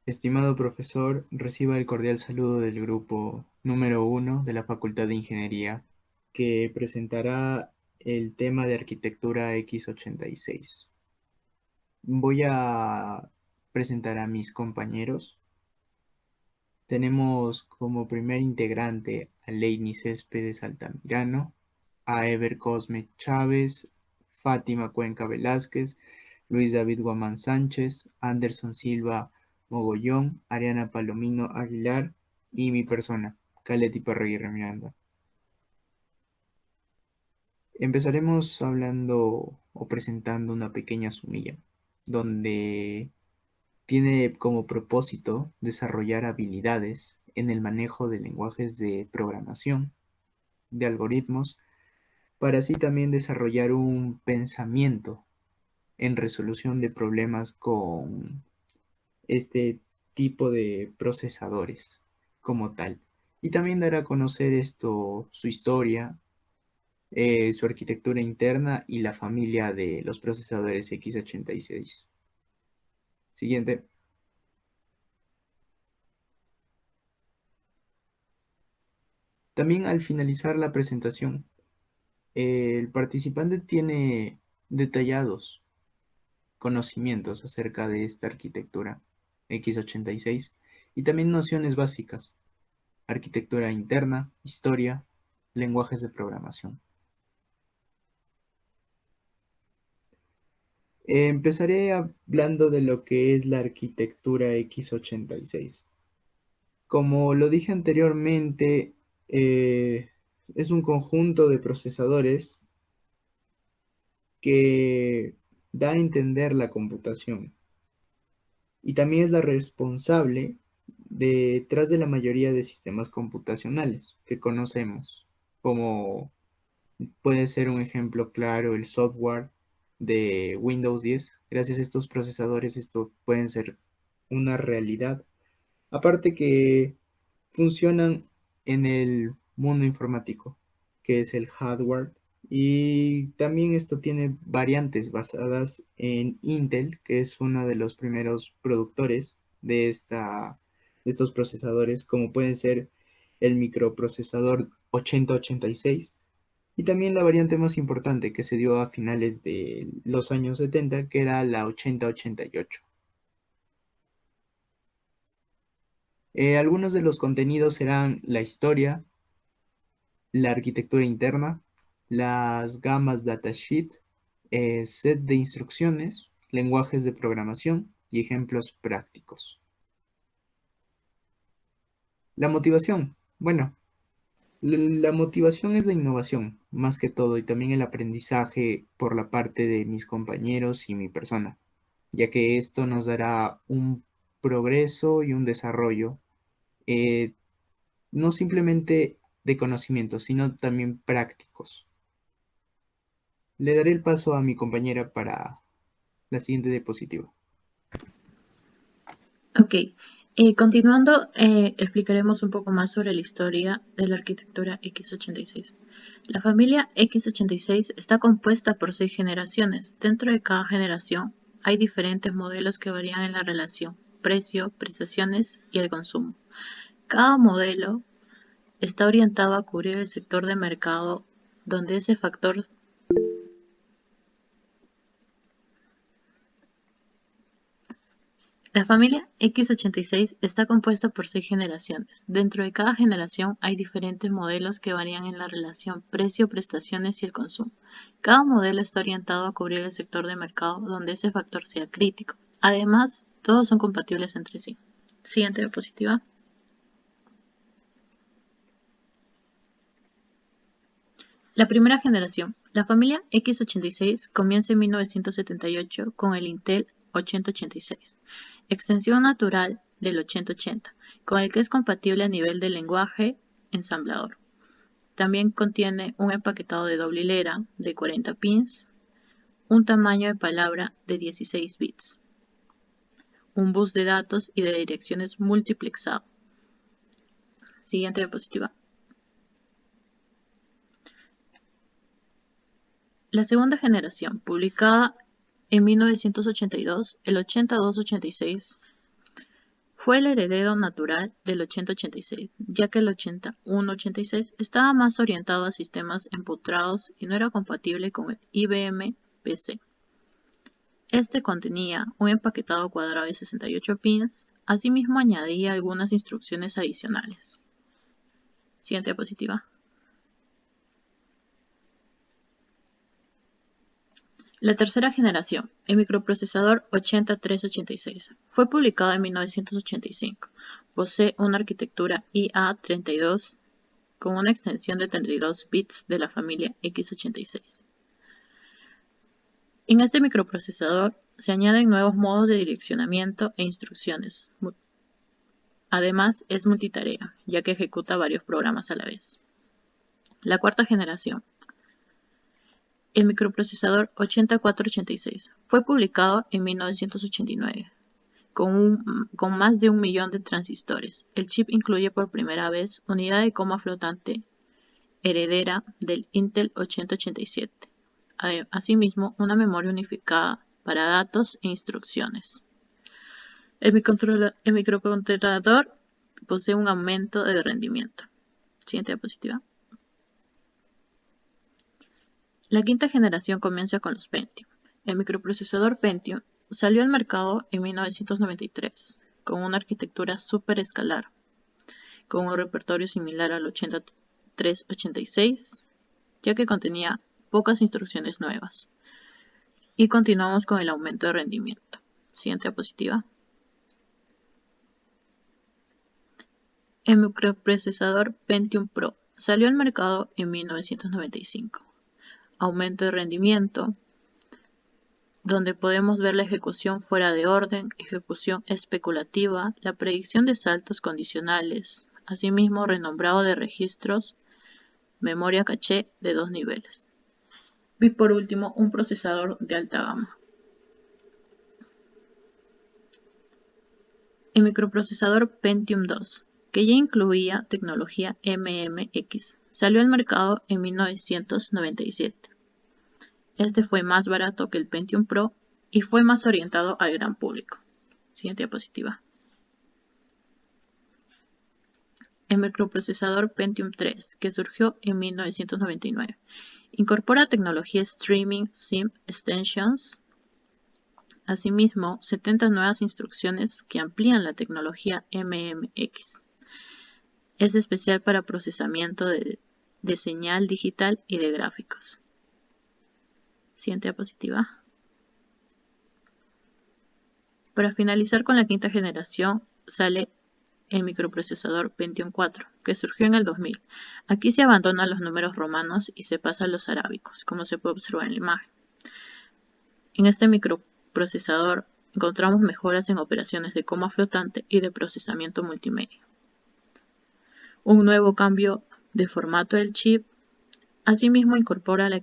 Estimado profesor, reciba el cordial saludo del grupo número 1 de la Facultad de Ingeniería, que presentará el tema de arquitectura X86. Voy a presentar a mis compañeros. Tenemos como primer integrante a Leini Céspedes Altamirano, a Ever Cosme Chávez, Fátima Cuenca Velázquez, Luis David Guamán Sánchez, Anderson Silva Mogollón, Ariana Palomino Aguilar y mi persona, Caleti Parraguirre Miranda. Empezaremos hablando o presentando una pequeña sumilla, donde tiene como propósito desarrollar habilidades en el manejo de lenguajes de programación, de algoritmos, para así también desarrollar un pensamiento en resolución de problemas con este tipo de procesadores como tal. Y también dar a conocer su historia, su arquitectura interna y la familia de los procesadores x86. Siguiente. También al finalizar la presentación, el participante tiene detallados conocimientos acerca de esta arquitectura x86 y también nociones básicas, arquitectura interna, historia, lenguajes de programación. Empezaré hablando de lo que es la arquitectura x86. Como lo dije anteriormente, es un conjunto de procesadores que da a entender la computación y también es la responsable detrás de la mayoría de sistemas computacionales que conocemos, como puede ser un ejemplo claro el software de Windows 10. Gracias a estos procesadores esto pueden ser una realidad. Aparte que funcionan en el mundo informático, que es el hardware. Y también esto tiene variantes basadas en Intel, que es uno de los primeros productores de estos procesadores, como pueden ser el microprocesador 8086 y también la variante más importante que se dio a finales de los años 70, que era la 8088. Algunos de los contenidos serán la historia, la arquitectura interna, las gamas datasheet, set de instrucciones, lenguajes de programación y ejemplos prácticos. La motivación. Bueno, la motivación es la innovación, más que todo, y también el aprendizaje por la parte de mis compañeros y mi persona, ya que esto nos dará un progreso y un desarrollo, eh, no simplemente de conocimientos, sino también prácticos. Le daré el paso a mi compañera para la siguiente diapositiva. Ok, continuando, explicaremos un poco más sobre la historia de la arquitectura x86. La familia x86 está compuesta por 6 generaciones. Dentro de cada generación hay diferentes modelos que varían en la relación precio, prestaciones y el consumo. Cada modelo está orientado a cubrir el sector de mercado donde ese factor. La familia x86 está compuesta por 6 generaciones. Dentro de cada generación hay diferentes modelos que varían en la relación precio, prestaciones y el consumo. Cada modelo está orientado a cubrir el sector de mercado donde ese factor sea crítico. Además, todos son compatibles entre sí. Siguiente diapositiva. La primera generación. La familia x86 comienza en 1978 con el Intel 8086, extensión natural del 8080, con el que es compatible a nivel de lenguaje ensamblador. También contiene un empaquetado de doble hilera de 40 pins, un tamaño de palabra de 16 bits, un bus de datos y de direcciones multiplexado. Siguiente diapositiva. La segunda generación, publicada en 1982, el 8286, Fue el heredero natural del 8086, ya que el 8186 estaba más orientado a sistemas empotrados y no era compatible con el IBM PC. Este contenía un empaquetado cuadrado de 68 pins, asimismo añadía algunas instrucciones adicionales. Siguiente diapositiva. La tercera generación, el microprocesador 8386, fue publicado en 1985. Posee una arquitectura IA32 con una extensión de 32 bits de la familia x86. En este microprocesador se añaden nuevos modos de direccionamiento e instrucciones. Además, es multitarea, ya que ejecuta varios programas a la vez. La cuarta generación, el microprocesador 8486, fue publicado en 1989, con más de 1 millón de transistores. El chip incluye por primera vez unidad de coma flotante heredera del Intel 8087. Asimismo, una memoria unificada para datos e instrucciones. El microcontrolador posee un aumento de rendimiento. Siguiente diapositiva. La quinta generación comienza con los Pentium. El microprocesador Pentium salió al mercado en 1993 con una arquitectura superescalar, con un repertorio similar al 8386, ya que contenía pocas instrucciones nuevas. Y continuamos con el aumento de rendimiento. Siguiente diapositiva. El microprocesador Pentium Pro salió al mercado en 1995. Aumento de rendimiento, donde podemos ver la ejecución fuera de orden, ejecución especulativa, la predicción de saltos condicionales, asimismo renombrado de registros, memoria caché de 2 niveles. Y por último, un procesador de alta gama. El microprocesador Pentium 2, que ya incluía tecnología MMX, salió al mercado en 1997. Este fue más barato que el Pentium Pro y fue más orientado al gran público. Siguiente diapositiva. El microprocesador Pentium 3, que surgió en 1999, incorpora tecnología Streaming Sim Extensions. Asimismo, 70 nuevas instrucciones que amplían la tecnología MMX. Es especial para procesamiento de señal digital y de gráficos. Siguiente diapositiva. Para finalizar con la quinta generación, sale el microprocesador Pentium 4, que surgió en el 2000. Aquí se abandonan los números romanos y se pasa a los arábicos, como se puede observar en la imagen. En este microprocesador encontramos mejoras en operaciones de coma flotante y de procesamiento multimedia. Un nuevo cambio de formato del chip. Asimismo, incorpora la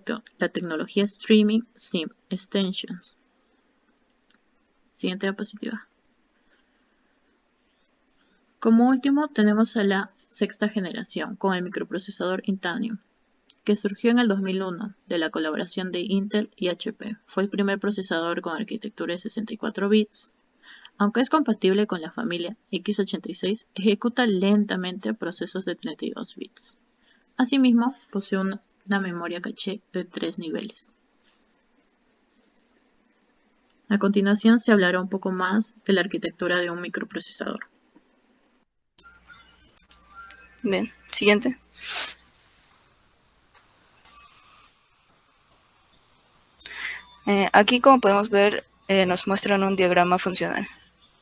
tecnología Streaming Sim Extensions. Siguiente diapositiva. Como último, tenemos a la sexta generación con el microprocesador Intanium, que surgió en el 2001 de la colaboración de Intel y HP. Fue el primer procesador con arquitectura de 64 bits. Aunque es compatible con la familia x86, ejecuta lentamente procesos de 32 bits. Asimismo, posee una memoria caché de 3 niveles. A continuación se hablará un poco más de la arquitectura de un microprocesador. Bien, siguiente. Aquí, como podemos ver, nos muestran un diagrama funcional.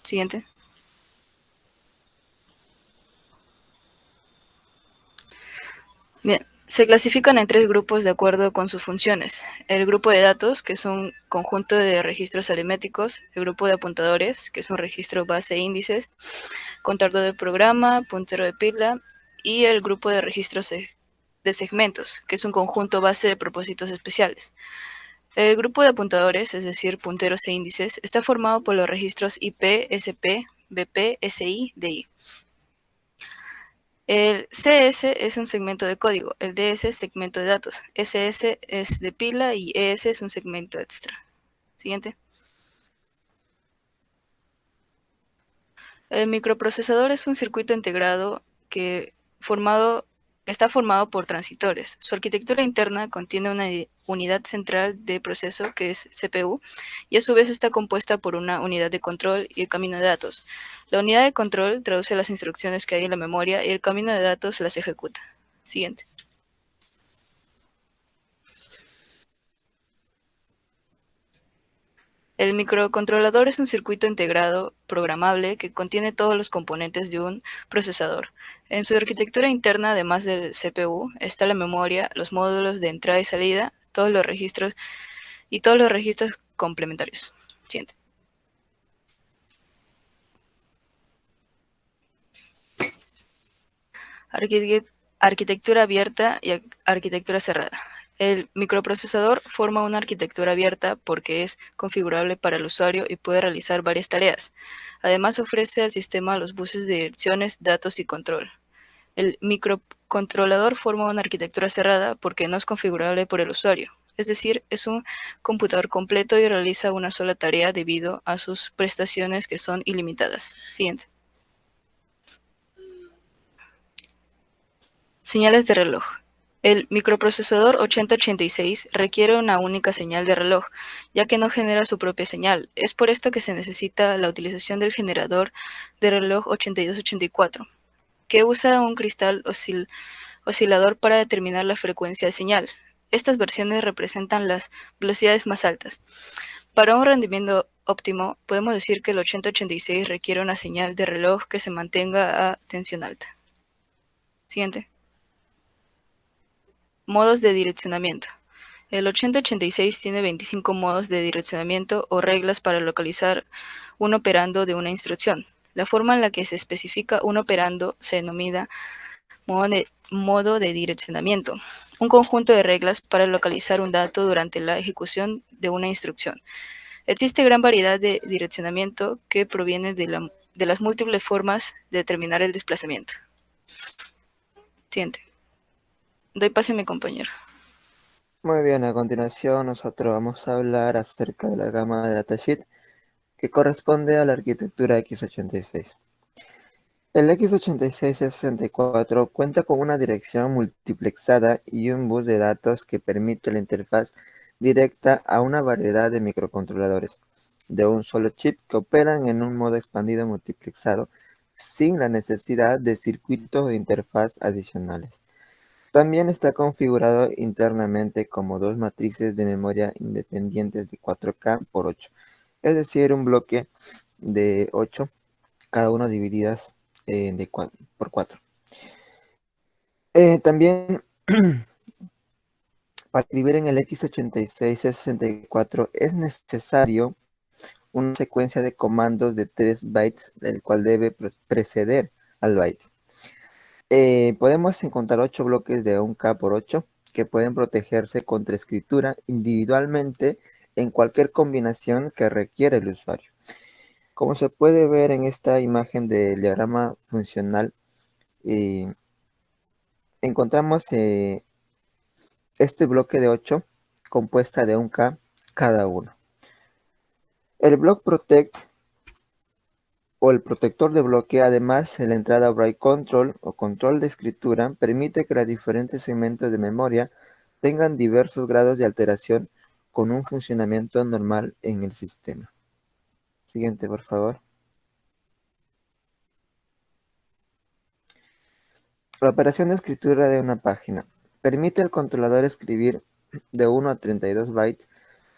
Siguiente. Bien, se clasifican en 3 grupos de acuerdo con sus funciones. El grupo de datos, que es un conjunto de registros aritméticos. El grupo de apuntadores, que es un registro base e índices. Contador de programa, puntero de pila. Y el grupo de registros de segmentos, que es un conjunto base de propósitos especiales. El grupo de apuntadores, es decir, punteros e índices, está formado por los registros IP, SP, BP, SI, DI. El CS es un segmento de código, el DS es segmento de datos, SS es de pila y ES es un segmento extra. Siguiente. El microprocesador es un circuito integrado que está formado por transistores. Su arquitectura interna contiene una unidad central de proceso, que es CPU, y a su vez está compuesta por una unidad de control y el camino de datos. La unidad de control traduce las instrucciones que hay en la memoria y el camino de datos las ejecuta. Siguiente. El microcontrolador es un circuito integrado programable que contiene todos los componentes de un procesador. En su arquitectura interna, además del CPU, está la memoria, los módulos de entrada y salida, todos los registros complementarios. Siguiente. Arquitectura abierta y arquitectura cerrada. El microprocesador forma una arquitectura abierta porque es configurable para el usuario y puede realizar varias tareas. Además, ofrece al sistema los buses de direcciones, datos y control. El microcontrolador forma una arquitectura cerrada porque no es configurable por el usuario. Es decir, es un computador completo y realiza una sola tarea debido a sus prestaciones que son ilimitadas. Siguiente. Señales de reloj. El microprocesador 8086 requiere una única señal de reloj, ya que no genera su propia señal. Es por esto que se necesita la utilización del generador de reloj 8284, que usa un cristal oscilador para determinar la frecuencia de señal. Estas versiones representan las velocidades más altas. Para un rendimiento óptimo, podemos decir que el 8086 requiere una señal de reloj que se mantenga a tensión alta. Siguiente. Modos de direccionamiento. El 8086 tiene 25 modos de direccionamiento o reglas para localizar un operando de una instrucción. La forma en la que se especifica un operando se denomina modo de direccionamiento, un conjunto de reglas para localizar un dato durante la ejecución de una instrucción. Existe gran variedad de direccionamiento que proviene de las múltiples formas de determinar el desplazamiento. Siguiente. Doy paso a mi compañero. Muy bien, a continuación nosotros vamos a hablar acerca de la gama de datasheet que corresponde a la arquitectura x86. El x86-64 cuenta con una dirección multiplexada y un bus de datos que permite la interfaz directa a una variedad de microcontroladores de un solo chip que operan en un modo expandido multiplexado sin la necesidad de circuitos de interfaz adicionales. También está configurado internamente como dos matrices de memoria independientes de 4K por 8, es decir, un bloque de 8, cada uno divididas por 4. También para escribir en el x86-64 es necesario una secuencia de comandos de 3 bytes, el cual debe preceder al byte. Podemos encontrar 8 bloques de 1K por 8 que pueden protegerse contra escritura individualmente en cualquier combinación que requiera el usuario. Como se puede ver en esta imagen del diagrama funcional, encontramos este bloque de 8 compuesta de 1K cada uno. El block protect o el protector de bloque, además de la entrada write control o control de escritura, permite que los diferentes segmentos de memoria tengan diversos grados de alteración con un funcionamiento normal en el sistema. Siguiente, por favor. La operación de escritura de una página permite al controlador escribir de 1 a 32 bytes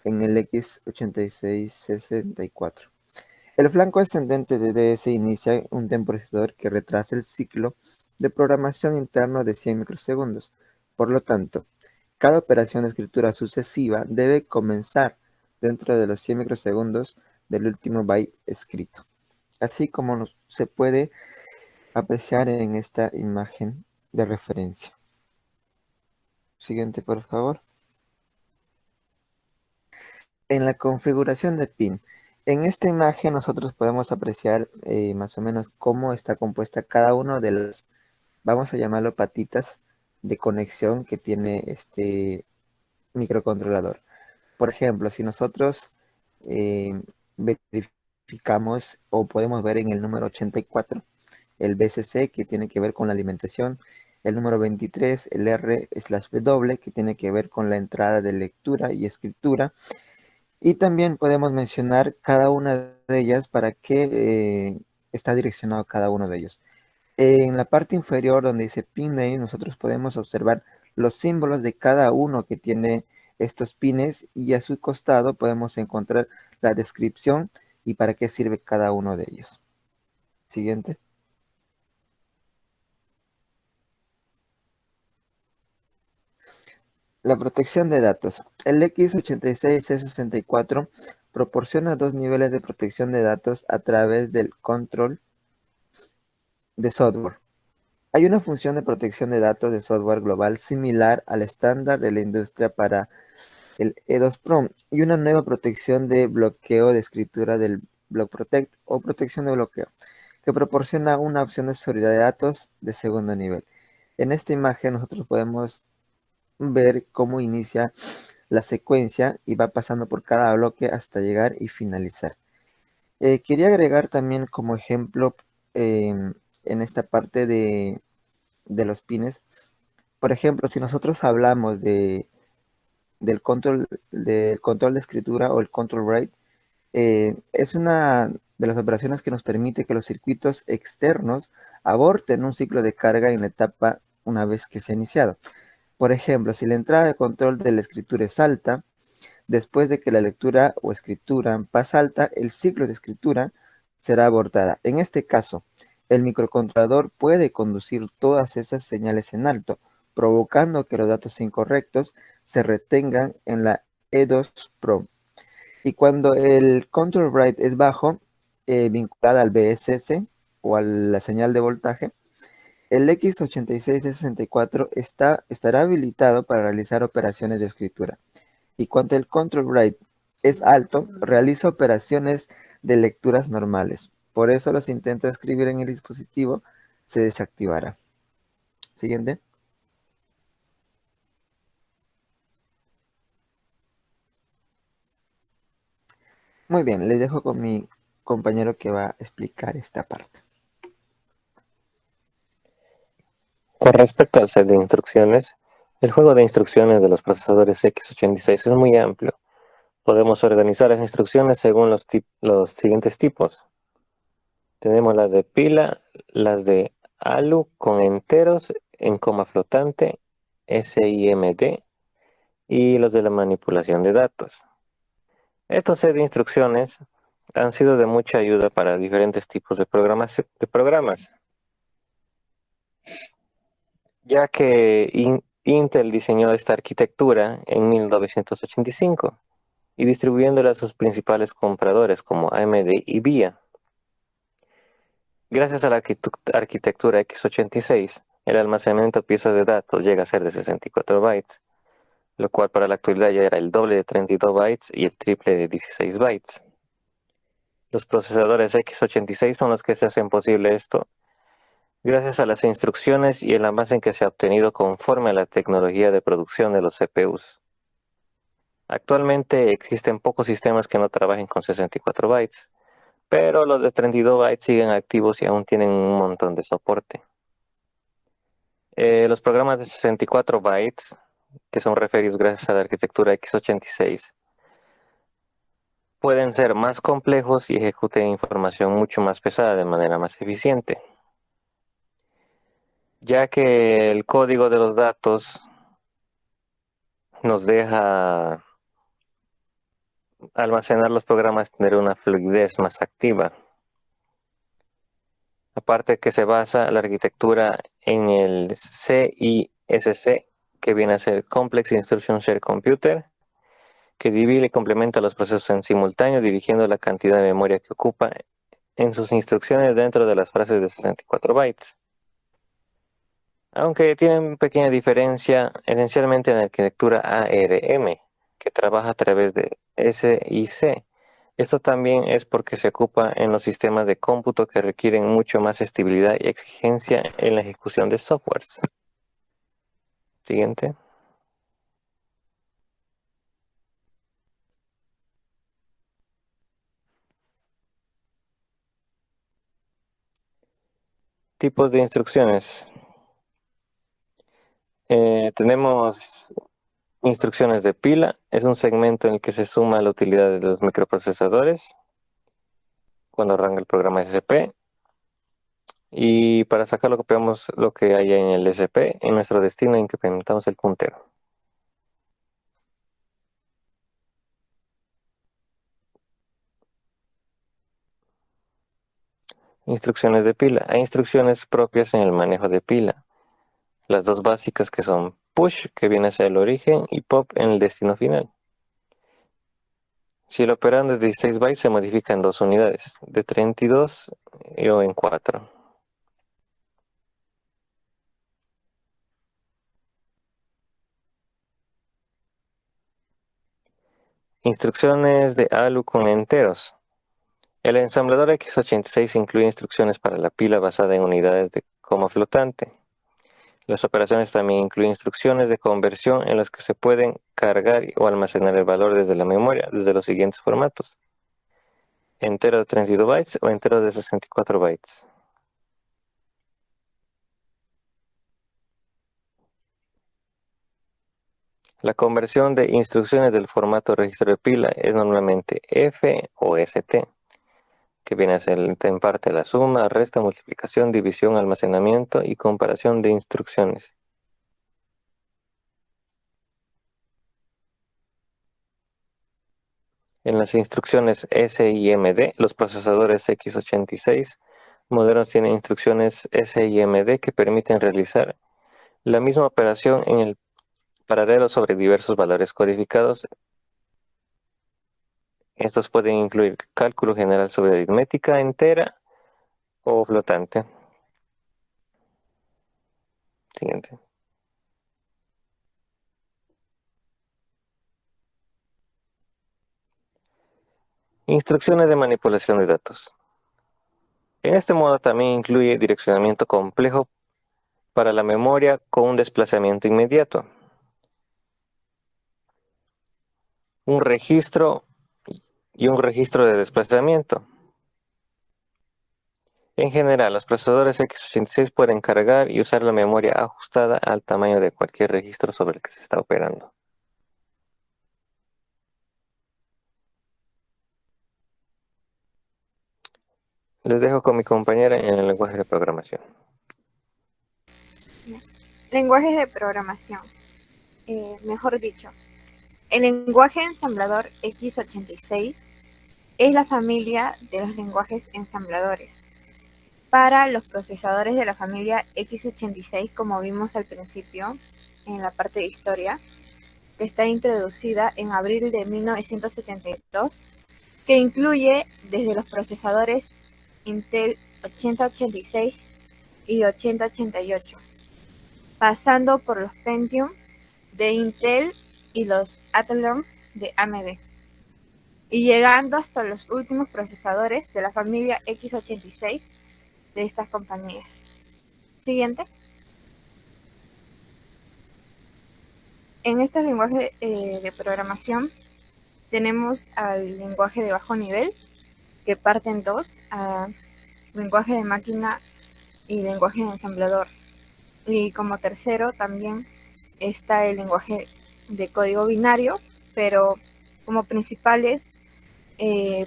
en el x86-64. El flanco ascendente de DS inicia un temporizador que retrasa el ciclo de programación interno de 100 microsegundos. Por lo tanto, cada operación de escritura sucesiva debe comenzar dentro de los 100 microsegundos del último byte escrito, así como se puede apreciar en esta imagen de referencia. Siguiente, por favor. En la configuración de pin. En esta imagen nosotros podemos apreciar más o menos cómo está compuesta cada uno de las, vamos a llamarlo patitas de conexión que tiene este microcontrolador. Por ejemplo, si nosotros verificamos identificamos o podemos ver en el número 84, el BCC, que tiene que ver con la alimentación, el número 23, el R/W, que tiene que ver con la entrada de lectura y escritura, y también podemos mencionar cada una de ellas para qué está direccionado cada uno de ellos. En la parte inferior donde dice pin name, nosotros podemos observar los símbolos de cada uno que tiene estos pines, y a su costado podemos encontrar la descripción y para qué sirve cada uno de ellos. Siguiente. La protección de datos. El x86-C64 proporciona dos niveles de protección de datos a través del control de software. Hay una función de protección de datos de software global similar al estándar de la industria para el E2 Pro, y una nueva protección de bloqueo de escritura del Block Protect o protección de bloqueo, que proporciona una opción de seguridad de datos de segundo nivel. En esta imagen nosotros podemos ver cómo inicia la secuencia y va pasando por cada bloque hasta llegar y finalizar. Quería agregar también como ejemplo en esta parte de los pines. Por ejemplo, si nosotros hablamos del control de escritura o el control write, es una de las operaciones que nos permite que los circuitos externos aborten un ciclo de carga en la etapa una vez que se ha iniciado. Por ejemplo, si la entrada de control de la escritura es alta, después de que la lectura o escritura pasa alta, el ciclo de escritura será abortada. En este caso, el microcontrolador puede conducir todas esas señales en alto, provocando que los datos incorrectos se retengan en la E2 Pro. Y cuando el control write es bajo, vinculada al BSS o a la señal de voltaje, el x86-64 estará habilitado para realizar operaciones de escritura. Y cuando el control write es alto, realiza operaciones de lecturas normales. Por eso los intentos de escribir en el dispositivo se desactivará. Siguiente. Muy bien, les dejo con mi compañero que va a explicar esta parte. Con respecto al set de instrucciones, el juego de instrucciones de los procesadores x86 es muy amplio. Podemos organizar las instrucciones según los siguientes tipos. Tenemos las de pila, las de ALU con enteros en coma flotante, SIMD, y los de la manipulación de datos. Estos set de instrucciones han sido de mucha ayuda para diferentes tipos de programas, ya que Intel diseñó esta arquitectura en 1985 y distribuyéndola a sus principales compradores como AMD y VIA. Gracias a la arquitectura x86, el almacenamiento de piezas de datos llega a ser de 64 bytes, lo cual para la actualidad ya era el doble de 32 bytes y el triple de 16 bytes. Los procesadores x86 son los que se hacen posible esto, gracias a las instrucciones y el avance en que se ha obtenido conforme a la tecnología de producción de los CPUs. Actualmente existen pocos sistemas que no trabajen con 64 bytes, pero los de 32 bytes siguen activos y aún tienen un montón de soporte. Los programas de 64 bytes, que son referidos gracias a la arquitectura x86, pueden ser más complejos y ejecuten información mucho más pesada de manera más eficiente, ya que el código de los datos nos deja almacenar los programas tener una fluidez más activa. Aparte que se basa la arquitectura en el CISC, que viene a ser Complex Instruction Share Computer, que divide y complementa los procesos en simultáneo, dirigiendo la cantidad de memoria que ocupa en sus instrucciones dentro de las frases de 64 bytes. Aunque tienen pequeña diferencia, esencialmente en la arquitectura ARM, que trabaja a través de SIC. Esto también es porque se ocupa en los sistemas de cómputo que requieren mucho más estabilidad y exigencia en la ejecución de softwares. Siguiente. Tipos de instrucciones. Tenemos instrucciones de pila. Es un segmento en el que se suma la utilidad de los microprocesadores cuando arranca el programa SP. Y para sacarlo copiamos lo que hay en el SP en nuestro destino, incrementamos el puntero. Instrucciones de pila. Hay instrucciones propias en el manejo de pila. Las dos básicas que son push, que viene hacia el origen, y pop en el destino final. Si el operando es de 16 bytes, se modifica en 2 unidades, de 32 o en 4. Instrucciones de ALU con enteros. El ensamblador x86 incluye instrucciones para la pila basada en unidades de coma flotante. Las operaciones también incluyen instrucciones de conversión en las que se pueden cargar o almacenar el valor desde la memoria, desde los siguientes formatos: entero de 32 bytes o entero de 64 bytes. La conversión de instrucciones del formato registro de pila es normalmente F o ST, que viene a ser en parte la suma, resta, multiplicación, división, almacenamiento y comparación de instrucciones. En las instrucciones SIMD, los procesadores x86 modernos tienen instrucciones SIMD que permiten realizar la misma operación en el paralelo sobre diversos valores codificados. Estos pueden incluir cálculo general sobre aritmética entera o flotante. Siguiente. Instrucciones de manipulación de datos. En este modo también incluye direccionamiento complejo para la memoria con un desplazamiento inmediato, un registro y un registro de desplazamiento. En general, los procesadores x86 pueden cargar y usar la memoria ajustada al tamaño de cualquier registro sobre el que se está operando. Les dejo con mi compañera en el lenguaje de programación. Lenguajes de programación. Mejor dicho, el lenguaje ensamblador x86 es la familia de los lenguajes ensambladores. Para los procesadores de la familia x86, como vimos al principio en la parte de historia, que está introducida en abril de 1972, que incluye desde los procesadores Intel 8086 y 8088, pasando por los Pentium de Intel y los Athlon de AMD, y llegando hasta los últimos procesadores de la familia x86 de estas compañías. Siguiente. En estos lenguajes de programación tenemos al lenguaje de bajo nivel, que parte en dos, a lenguaje de máquina y lenguaje de ensamblador. Y como tercero también está el lenguaje de código binario, pero como principales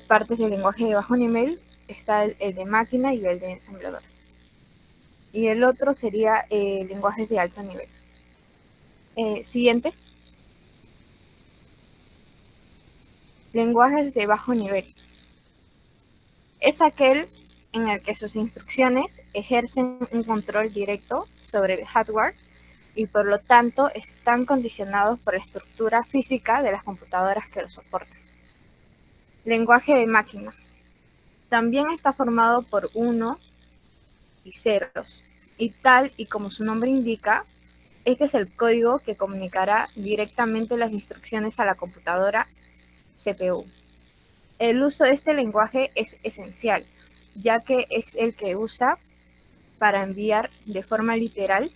partes del lenguaje de bajo nivel está el de máquina y el de ensamblador. Y el otro sería lenguajes de alto nivel. Siguiente. Lenguajes de bajo nivel. Es aquel en el que sus instrucciones ejercen un control directo sobre el hardware y por lo tanto están condicionados por la estructura física de las computadoras que lo soportan. Lenguaje de máquina. También está formado por 1 y ceros, y tal y como su nombre indica, este es el código que comunicará directamente las instrucciones a la computadora CPU. El uso de este lenguaje es esencial, ya que es el que usa para enviar de forma literal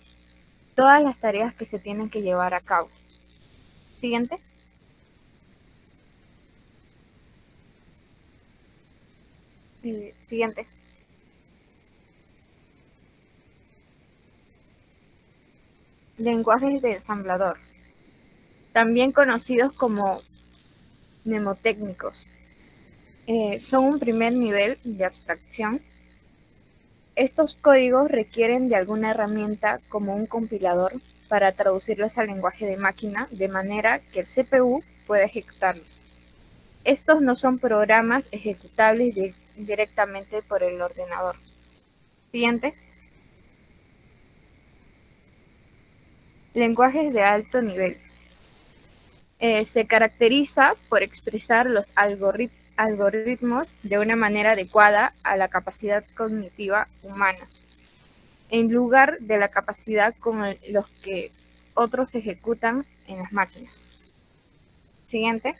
todas las tareas que se tienen que llevar a cabo. Siguiente. Siguiente. lenguajes de ensamblador, también conocidos como mnemotécnicos. Son un primer nivel de abstracción. Estos códigos requieren de alguna herramienta como un compilador para traducirlos al lenguaje de máquina de manera que el CPU pueda ejecutarlos. Estos no son programas ejecutables directamente por el ordenador. Siguiente. Lenguajes de alto nivel. Se caracteriza por expresar los algoritmos de una manera adecuada a la capacidad cognitiva humana, en lugar de la capacidad con los que otros ejecutan en las máquinas. Siguiente.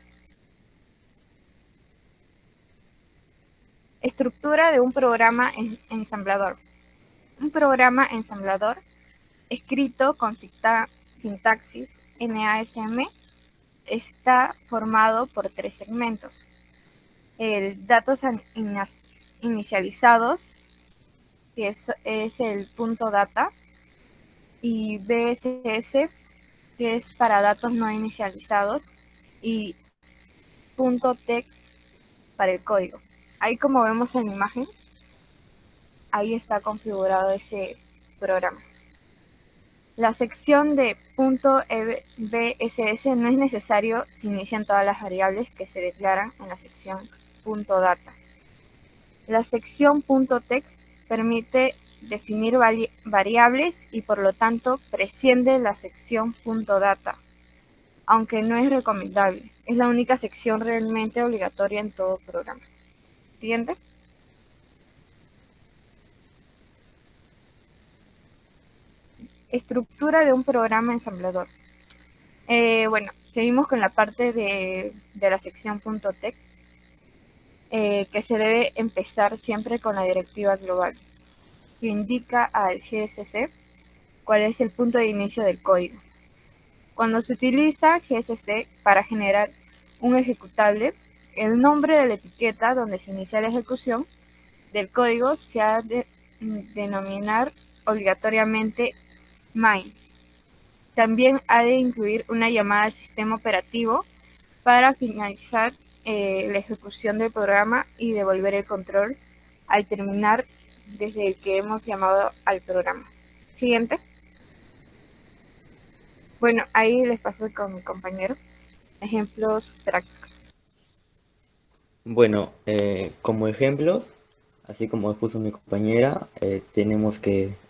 Estructura de un programa ensamblador. Un programa ensamblador escrito con sintaxis NASM está formado por 3 segmentos. El datos inicializados, que es el punto data, y BSS, que es para datos no inicializados, y punto text para el código. Ahí, como vemos en la imagen, ahí está configurado ese programa. La sección de .bss no es necesario si inician todas las variables que se declaran en la sección .data. La sección .text permite definir variables y por lo tanto prescinde la sección .data, aunque no es recomendable. Es la única sección realmente obligatoria en todo programa. Siguiente. Estructura de un programa ensamblador. Bueno, seguimos con la parte de la sección .text, que se debe empezar siempre con la directiva global, que indica al GSC cuál es el punto de inicio del código. Cuando se utiliza GSC para generar un ejecutable, el nombre de la etiqueta donde se inicia la ejecución del código se ha de denominar obligatoriamente main. También ha de incluir una llamada al sistema operativo para finalizar la ejecución del programa y devolver el control al terminar desde el que hemos llamado al programa. Siguiente. Bueno, ahí les paso con mi compañero ejemplos prácticos. Bueno, como ejemplos, así como expuso mi compañera,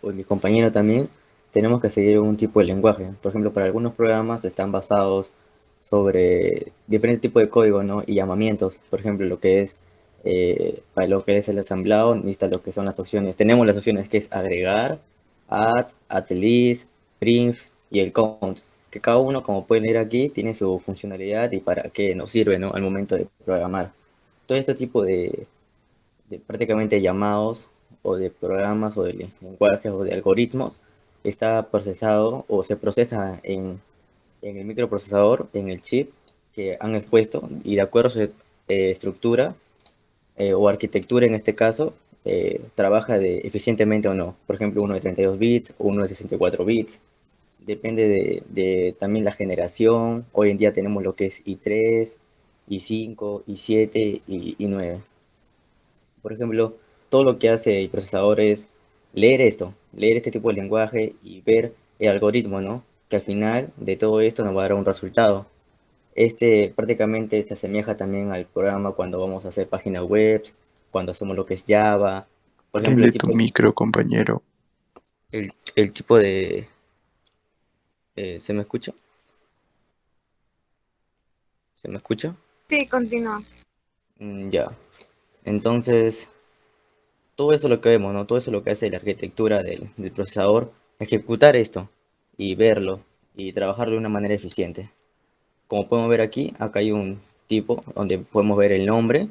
o mi compañero también, tenemos que seguir un tipo de lenguaje. Por ejemplo, para algunos programas están basados sobre diferentes tipos de código, ¿no? Y llamamientos. Por ejemplo, para lo que es el asamblado, necesita lo que son las opciones. Tenemos las opciones que es agregar, add list, print y el count. Que cada uno, como pueden ver aquí, tiene su funcionalidad y para qué nos sirve, ¿no? Al momento de programar. Todo este tipo de prácticamente llamados o de programas o de lenguajes o de algoritmos está procesado o se procesa en el microprocesador, en el chip que han expuesto, y de acuerdo a su estructura o arquitectura en este caso, trabaja eficientemente o no. Por ejemplo, uno de 32 bits, uno de 64 bits. Depende de también la generación. Hoy en día tenemos lo que es i3, i5, i7 y 9. Por ejemplo, todo lo que hace el procesador es leer este tipo de lenguaje y ver el algoritmo, ¿no? Que al final de todo esto nos va a dar un resultado. Este prácticamente se asemeja también al programa cuando vamos a hacer páginas web, cuando hacemos lo que es Java. Por ejemplo, Prende tu micro, compañero. el tipo de... ¿se me escucha? ¿Se me escucha? Sí, continúa. Ya. Entonces, todo eso es lo que vemos, ¿no? Todo eso es lo que hace la arquitectura del procesador, ejecutar esto y verlo y trabajarlo de una manera eficiente. Como podemos ver aquí, acá hay un tipo donde podemos ver el nombre,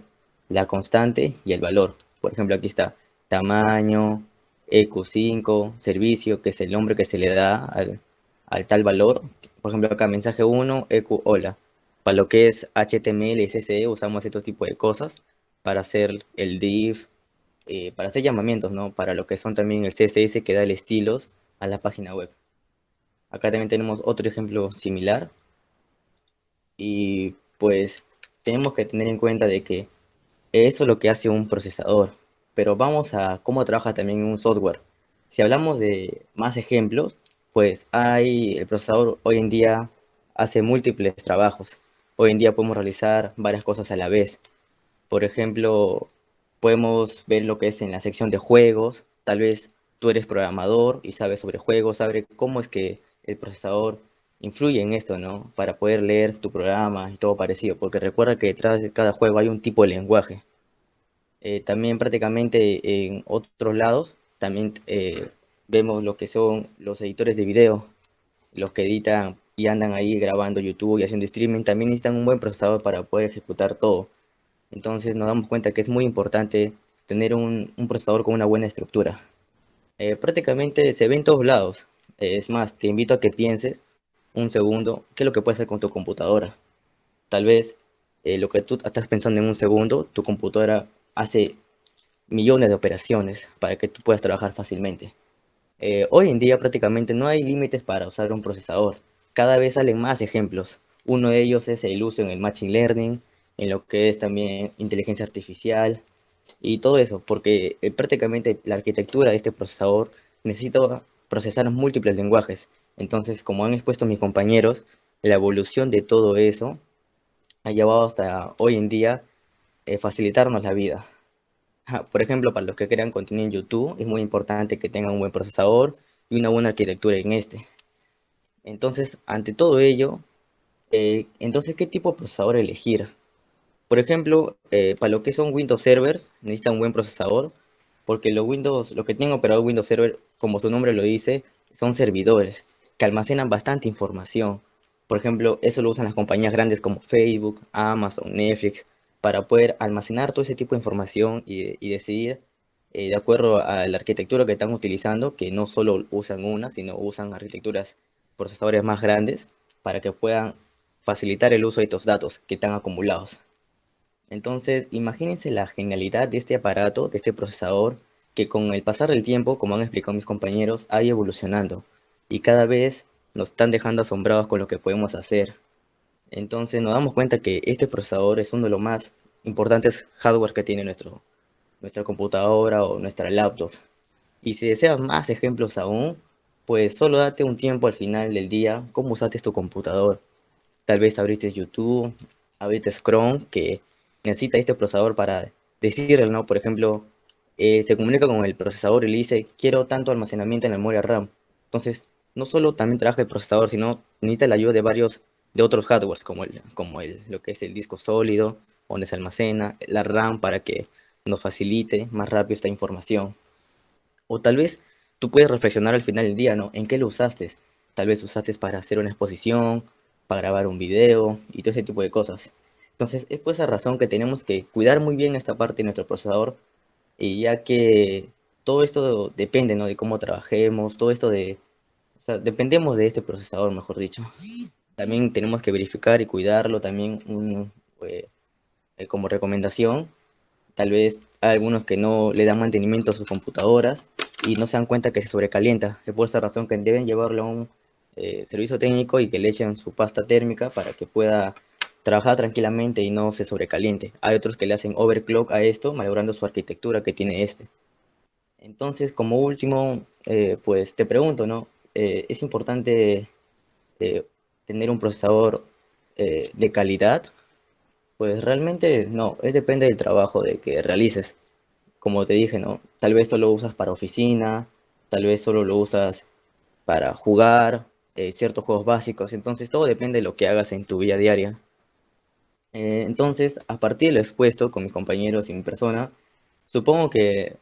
la constante y el valor. Por ejemplo, aquí está tamaño, EQ5, servicio, que es el nombre que se le da al tal valor. Por ejemplo, acá mensaje 1, EQ hola. Para lo que es HTML y CSS usamos estos tipos de cosas para hacer el div, para hacer llamamientos, ¿no? Para lo que son también el CSS que da el estilos a la página web. Acá también tenemos otro ejemplo similar y pues tenemos que tener en cuenta de que eso es lo que hace un procesador, pero vamos a cómo trabaja también un software. Si hablamos de más ejemplos, pues el procesador hoy en día hace múltiples trabajos. Hoy en día podemos realizar varias cosas a la vez. Por ejemplo, podemos ver lo que es en la sección de juegos. Tal vez tú eres programador y sabes sobre juegos, sabes cómo es que el procesador influye en esto, ¿no? Para poder leer tu programa y todo parecido. Porque recuerda que detrás de cada juego hay un tipo de lenguaje. También prácticamente en otros lados, también vemos lo que son los editores de video, los que editan y andan ahí grabando YouTube y haciendo streaming, también necesitan un buen procesador para poder ejecutar todo. Entonces nos damos cuenta que es muy importante tener un procesador con una buena estructura. Prácticamente se ve en todos lados. Es más, te invito a que pienses un segundo qué es lo que puedes hacer con tu computadora. Tal vez lo que tú estás pensando en un segundo, tu computadora hace millones de operaciones para que tú puedas trabajar fácilmente. Hoy en día prácticamente no hay límites para usar un procesador. Cada vez salen más ejemplos. Uno de ellos es el uso en el Machine Learning, en lo que es también inteligencia artificial y todo eso, porque prácticamente la arquitectura de este procesador necesita procesar múltiples lenguajes. Entonces, como han expuesto mis compañeros, la evolución de todo eso ha llevado hasta hoy en día facilitarnos la vida. Por ejemplo, para los que crean contenido en YouTube, es muy importante que tengan un buen procesador y una buena arquitectura en este. Entonces, ante todo ello, entonces, ¿qué tipo de procesador elegir? Por ejemplo, para lo que son Windows Servers, necesita un buen procesador, porque lo que tienen operado Windows Server, como su nombre lo dice, son servidores que almacenan bastante información. Por ejemplo, eso lo usan las compañías grandes como Facebook, Amazon, Netflix, para poder almacenar todo ese tipo de información y decidir de acuerdo a la arquitectura que están utilizando, que no solo usan una, sino usan arquitecturas, procesadores más grandes, para que puedan facilitar el uso de estos datos que están acumulados. Entonces, imagínense la genialidad de este aparato, de este procesador, que con el pasar del tiempo, como han explicado mis compañeros, ha ido evolucionando y cada vez nos están dejando asombrados con lo que podemos hacer. Entonces, nos damos cuenta que este procesador es uno de los más importantes hardware que tiene nuestra computadora o nuestra laptop. Y si deseas más ejemplos aún, pues solo date un tiempo al final del día, cómo usaste tu computador. Tal vez abriste YouTube, abriste Chrome, que necesita este procesador para decirle, ¿no? Por ejemplo, se comunica con el procesador y le dice, quiero tanto almacenamiento en la memoria RAM. Entonces, no solo también trabaja el procesador, sino necesita la ayuda de otros hardwares, lo que es el disco sólido, donde se almacena, la RAM para que nos facilite más rápido esta información. O tal vez tú puedes reflexionar al final del día, ¿no? ¿En qué lo usaste? Tal vez usaste para hacer una exposición, para grabar un video y todo ese tipo de cosas. Entonces, es por esa razón que tenemos que cuidar muy bien esta parte de nuestro procesador, y ya que todo esto depende, ¿no? De cómo trabajemos, o sea, dependemos de este procesador, mejor dicho. También tenemos que verificar y cuidarlo también eh, como recomendación. Tal vez hay algunos que no le dan mantenimiento a sus computadoras y no se dan cuenta que se sobrecalienta. Es por esta razón que deben llevarlo a un servicio técnico y que le echen su pasta térmica para que pueda trabajar tranquilamente y no se sobrecaliente. Hay otros que le hacen overclock a esto, malogrando su arquitectura que tiene este. Entonces, como último, pues te pregunto, ¿no? ¿Es importante eh, tener un procesador de calidad? Pues realmente no, es depende del trabajo de que realices. Como te dije, ¿no? Tal vez solo usas para oficina, tal vez solo lo usas para jugar ciertos juegos básicos, entonces todo depende de lo que hagas en tu vida diaria. Entonces, a partir de lo expuesto con mis compañeros y mi persona, supongo que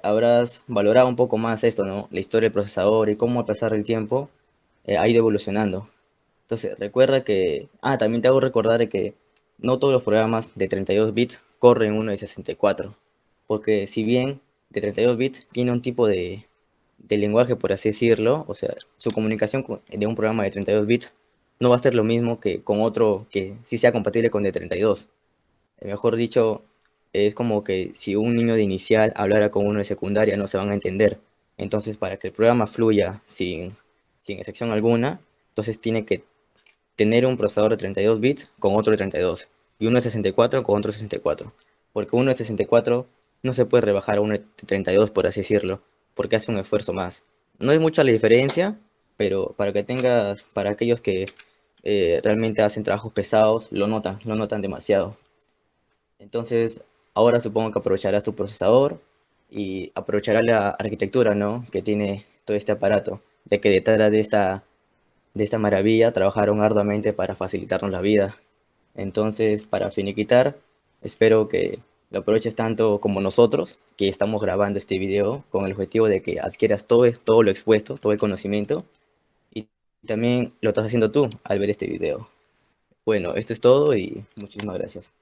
habrás valorado un poco más esto, ¿no? La historia del procesador y cómo a pesar del tiempo ha ido evolucionando. Entonces, recuerda que, también te hago recordar de que no todos los programas de 32 bits corren uno de 64, porque si bien de 32 bits tiene un tipo de lenguaje, por así decirlo, o sea, su comunicación de un programa de 32 bits no va a ser lo mismo que con otro que sí sea compatible con de 32. Mejor dicho, es como que si un niño de inicial hablara con uno de secundaria no se van a entender. Entonces, para que el programa fluya sin sin excepción alguna. Entonces tiene que tener un procesador de 32 bits con otro de 32 y uno de 64 con otro de 64. Porque uno de 64 no se puede rebajar a uno de 32, por así decirlo, porque hace un esfuerzo más. No es mucha la diferencia, pero para aquellos que realmente hacen trabajos pesados, lo notan demasiado. Entonces, ahora supongo que aprovecharás tu procesador y aprovecharás la arquitectura, ¿no?, que tiene todo este aparato, ya que detrás de esta maravilla trabajaron arduamente para facilitarnos la vida. Entonces, para finiquitar, espero que lo aproveches tanto como nosotros, que estamos grabando este video con el objetivo de que adquieras todo lo expuesto, todo el conocimiento, y también lo estás haciendo tú al ver este video. Bueno, esto es todo y muchísimas gracias.